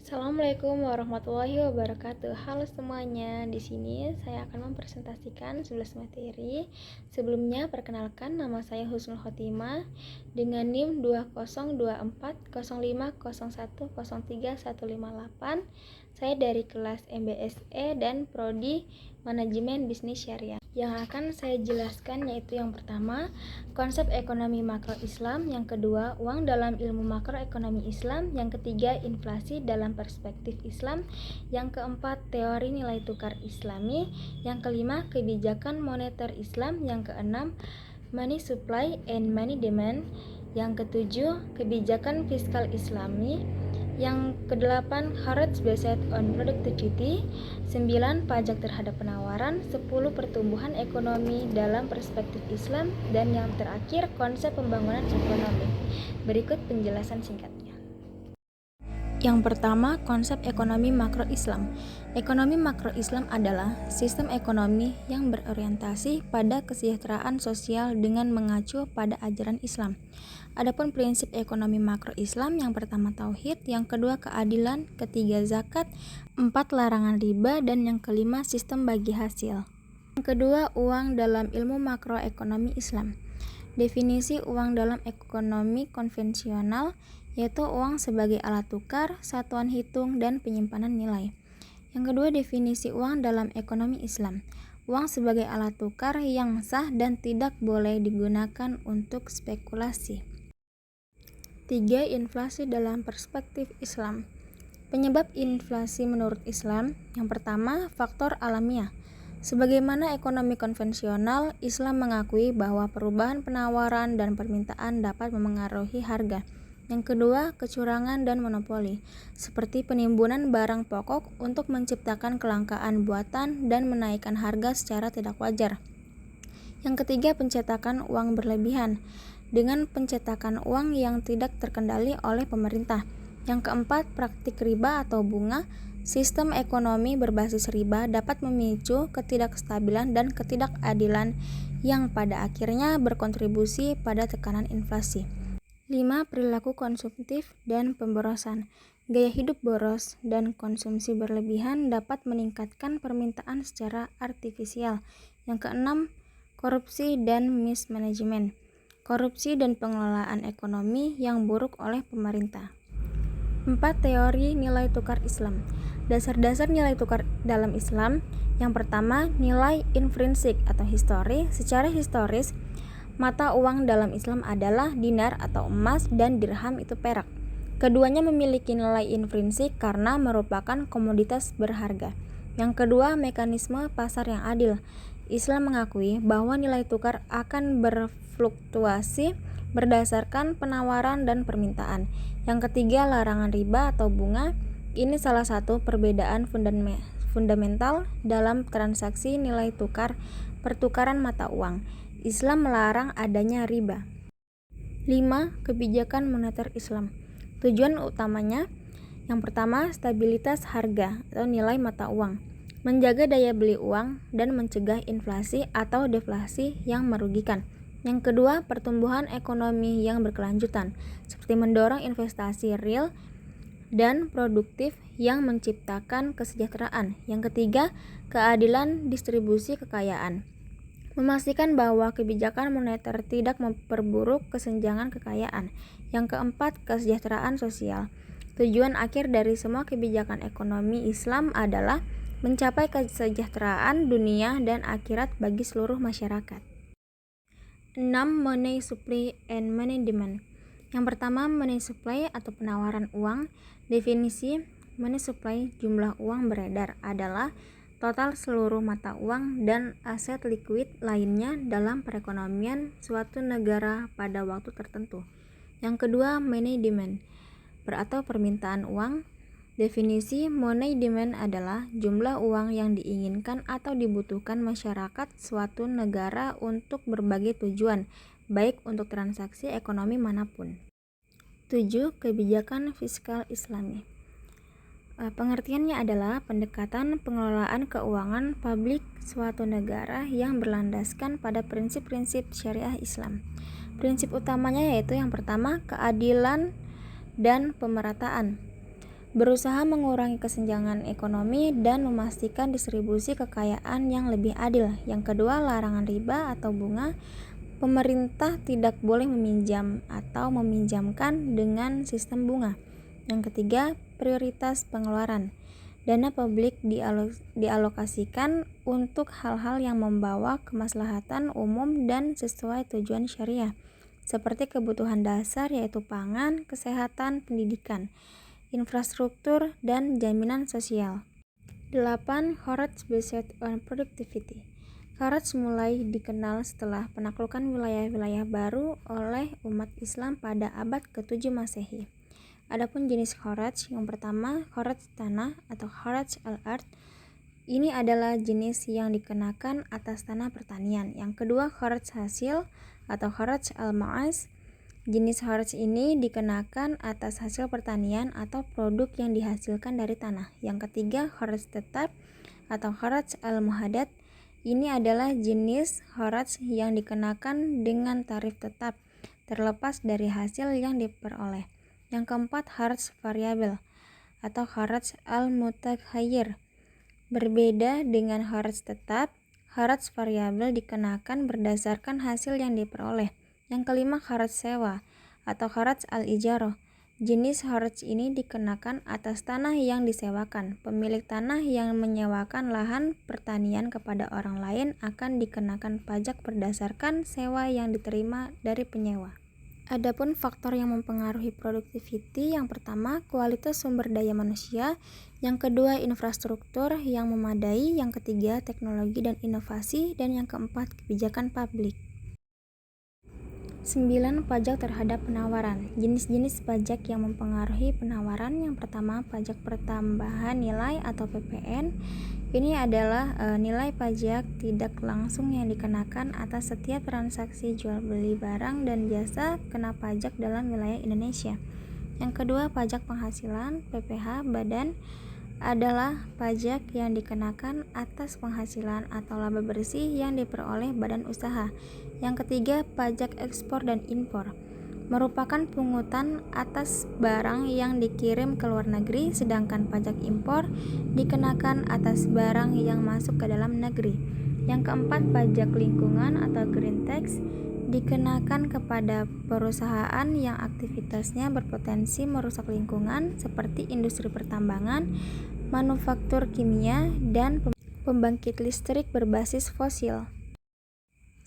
Assalamualaikum warahmatullahi wabarakatuh. Halo semuanya. Di sini saya akan mempresentasikan 11 materi. Sebelumnya perkenalkan, nama saya Husnul Khotimah dengan NIM 20240501031158. Saya dari kelas MBSE dan prodi Manajemen Bisnis Syariah. Yang akan saya jelaskan yaitu yang pertama, konsep ekonomi makro Islam, yang kedua, uang dalam ilmu makroekonomi Islam, yang ketiga, inflasi dalam perspektif Islam, yang keempat, teori nilai tukar Islami, yang kelima, kebijakan moneter Islam, yang keenam, money supply and money demand, yang ketujuh, kebijakan fiskal Islami, yang kedelapan, haraj based on productivity, 9, pajak terhadap penawaran, 10, pertumbuhan ekonomi dalam perspektif Islam, dan yang terakhir, konsep pembangunan ekonomi. Berikut penjelasan singkatnya. Yang pertama, konsep ekonomi makro Islam. Ekonomi makro Islam adalah sistem ekonomi yang berorientasi pada kesejahteraan sosial dengan mengacu pada ajaran Islam. Adapun prinsip ekonomi makro Islam, yang pertama tauhid, yang kedua keadilan, ketiga zakat, empat larangan riba, dan yang kelima sistem bagi hasil. Yang kedua, uang dalam ilmu makroekonomi Islam. Definisi uang dalam ekonomi konvensional yaitu uang sebagai alat tukar, satuan hitung, dan penyimpanan nilai. Yang kedua, definisi uang dalam ekonomi Islam. Uang sebagai alat tukar yang sah dan tidak boleh digunakan untuk spekulasi. 3. Inflasi dalam perspektif Islam. Penyebab inflasi menurut Islam, yang pertama, faktor alamiah. Sebagaimana ekonomi konvensional, Islam mengakui bahwa perubahan penawaran dan permintaan dapat memengaruhi harga. Yang kedua, kecurangan dan monopoli, seperti penimbunan barang pokok untuk menciptakan kelangkaan buatan dan menaikkan harga secara tidak wajar. Yang ketiga, pencetakan uang berlebihan, dengan pencetakan uang yang tidak terkendali oleh pemerintah. Yang keempat, praktik riba atau bunga. Sistem ekonomi berbasis riba dapat memicu ketidakstabilan dan ketidakadilan yang pada akhirnya berkontribusi pada tekanan inflasi. 5. Perilaku konsumtif dan pemborosan. Gaya hidup boros dan konsumsi berlebihan dapat meningkatkan permintaan secara artifisial. Yang keenam, korupsi dan mismanagement. Korupsi dan pengelolaan ekonomi yang buruk oleh pemerintah. 4. Teori nilai tukar Islam. Dasar-dasar nilai tukar dalam Islam. Yang pertama, nilai intrinsik atau histori. Secara historis, mata uang dalam Islam adalah dinar atau emas dan dirham itu perak. Keduanya memiliki nilai intrinsik karena merupakan komoditas berharga. Yang kedua, mekanisme pasar yang adil. Islam mengakui bahwa nilai tukar akan berfluktuasi berdasarkan penawaran dan permintaan. Yang ketiga, larangan riba atau bunga. Ini salah satu perbedaan fundamental dalam transaksi nilai tukar pertukaran mata uang. Islam melarang adanya riba. 5. Kebijakan moneter Islam. Tujuan utamanya, yang pertama, stabilitas harga atau nilai mata uang, menjaga daya beli uang dan mencegah inflasi atau deflasi yang merugikan. Yang kedua, pertumbuhan ekonomi yang berkelanjutan, seperti mendorong investasi real dan produktif yang menciptakan kesejahteraan. Yang ketiga, keadilan distribusi kekayaan, memastikan bahwa kebijakan moneter tidak memperburuk kesenjangan kekayaan. Yang keempat, kesejahteraan sosial. Tujuan akhir dari semua kebijakan ekonomi Islam adalah mencapai kesejahteraan dunia dan akhirat bagi seluruh masyarakat. 6. Money supply and money demand. Yang pertama, money supply atau penawaran uang. Definisi money supply, jumlah uang beredar, adalah total seluruh mata uang dan aset likuid lainnya dalam perekonomian suatu negara pada waktu tertentu. Yang kedua, money demand atau permintaan uang. Definisi money demand adalah jumlah uang yang diinginkan atau dibutuhkan masyarakat suatu negara untuk berbagai tujuan, baik untuk transaksi ekonomi manapun. 7. Kebijakan fiskal Islami. Pengertiannya adalah pendekatan pengelolaan keuangan publik suatu negara yang berlandaskan pada prinsip-prinsip syariah Islam. Prinsip utamanya yaitu yang pertama, keadilan dan pemerataan. berusaha mengurangi kesenjangan ekonomi dan memastikan distribusi kekayaan yang lebih adil. Yang kedua, larangan riba atau bunga. Pemerintah tidak boleh meminjam atau meminjamkan dengan sistem bunga. Yang ketiga, prioritas pengeluaran. Dana publik dialokasikan untuk hal-hal yang membawa kemaslahatan umum dan sesuai tujuan syariah, seperti kebutuhan dasar yaitu pangan, kesehatan, pendidikan, infrastruktur, dan jaminan sosial. 8. Kharaj based on productivity. Kharaj mulai dikenal setelah penaklukan wilayah-wilayah baru oleh umat Islam pada abad ke-7 Masehi. Adapun jenis kharaj, yang pertama kharaj tanah atau kharaj al-ard. Ini adalah jenis yang dikenakan atas tanah pertanian. Yang kedua kharaj hasil atau kharaj al-ma'as. Jenis kharaj ini dikenakan atas hasil pertanian atau produk yang dihasilkan dari tanah. Yang ketiga kharaj tetap atau kharaj al-muhadad. Ini adalah jenis kharaj yang dikenakan dengan tarif tetap, terlepas dari hasil yang diperoleh. Yang keempat, kharaj variabel atau kharaj al-mutakhayyir. Berbeda dengan kharaj tetap, kharaj variabel dikenakan berdasarkan hasil yang diperoleh. Yang kelima, kharaj sewa atau kharaj al-ijarah. Jenis kharaj ini dikenakan atas tanah yang disewakan. Pemilik tanah yang menyewakan lahan pertanian kepada orang lain akan dikenakan pajak berdasarkan sewa yang diterima dari penyewa. Adapun faktor yang mempengaruhi productivity, yang pertama kualitas sumber daya manusia, yang kedua infrastruktur yang memadai, yang ketiga teknologi dan inovasi, dan yang keempat kebijakan publik. 9. Pajak terhadap penawaran. Jenis-jenis pajak yang mempengaruhi penawaran. Yang pertama, pajak pertambahan nilai atau PPN. Ini adalah nilai pajak tidak langsung yang dikenakan atas setiap transaksi jual beli barang dan jasa kena pajak dalam wilayah Indonesia. Yang kedua, pajak penghasilan PPh badan adalah pajak yang dikenakan atas penghasilan atau laba bersih yang diperoleh badan usaha. Yang ketiga, pajak ekspor dan impor merupakan pungutan atas barang yang dikirim ke luar negeri, sedangkan pajak impor dikenakan atas barang yang masuk ke dalam negeri. Yang keempat, pajak lingkungan atau green tax dikenakan kepada perusahaan yang aktivitasnya berpotensi merusak lingkungan seperti industri pertambangan, manufaktur kimia, dan pembangkit listrik berbasis fosil.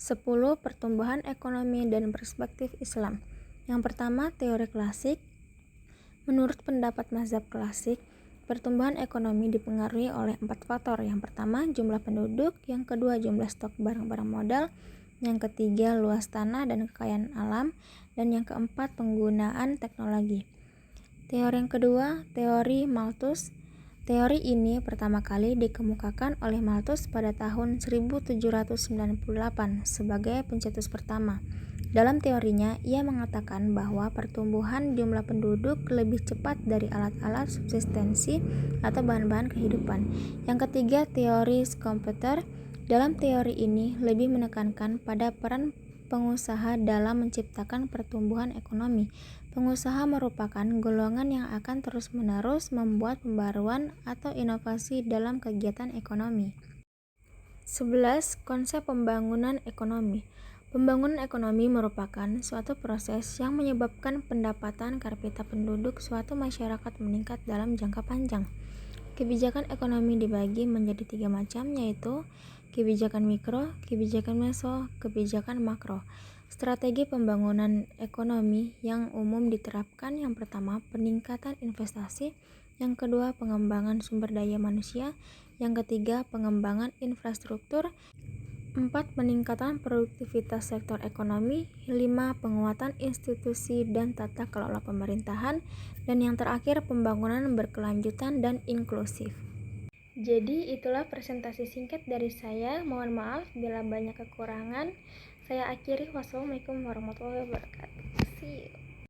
10. Pertumbuhan ekonomi dan perspektif Islam. Yang pertama, teori klasik. Menurut pendapat mazhab klasik, pertumbuhan ekonomi dipengaruhi oleh 4 faktor. Yang pertama, jumlah penduduk. Yang kedua, jumlah stok barang-barang modal. Yang ketiga, luas tanah dan kekayaan alam. Dan yang keempat, penggunaan teknologi. Teori yang kedua, teori Malthus. Teori ini pertama kali dikemukakan oleh Malthus pada tahun 1798 sebagai pencetus pertama. Dalam teorinya, ia mengatakan bahwa pertumbuhan jumlah penduduk lebih cepat dari alat-alat subsistensi atau bahan-bahan kehidupan. Yang ketiga, teori Schumpeter. Dalam teori ini lebih menekankan pada peran pengusaha dalam menciptakan pertumbuhan ekonomi. Pengusaha merupakan golongan yang akan terus-menerus membuat pembaruan atau inovasi dalam kegiatan ekonomi. 11. Konsep pembangunan ekonomi. Pembangunan ekonomi merupakan suatu proses yang menyebabkan pendapatan per kapita penduduk suatu masyarakat meningkat dalam jangka panjang. Kebijakan ekonomi dibagi menjadi 3 macam, yaitu kebijakan mikro, kebijakan meso, kebijakan makro. Strategi pembangunan ekonomi yang umum diterapkan, yang pertama peningkatan investasi, yang kedua pengembangan sumber daya manusia, yang ketiga pengembangan infrastruktur, 4. Peningkatan produktivitas sektor ekonomi, 5. Penguatan institusi dan tata kelola pemerintahan, dan yang terakhir pembangunan berkelanjutan dan inklusif. Jadi itulah presentasi singkat dari saya. Mohon maaf bila banyak kekurangan. Saya akhiri. Wassalamualaikum warahmatullahi wabarakatuh. See you.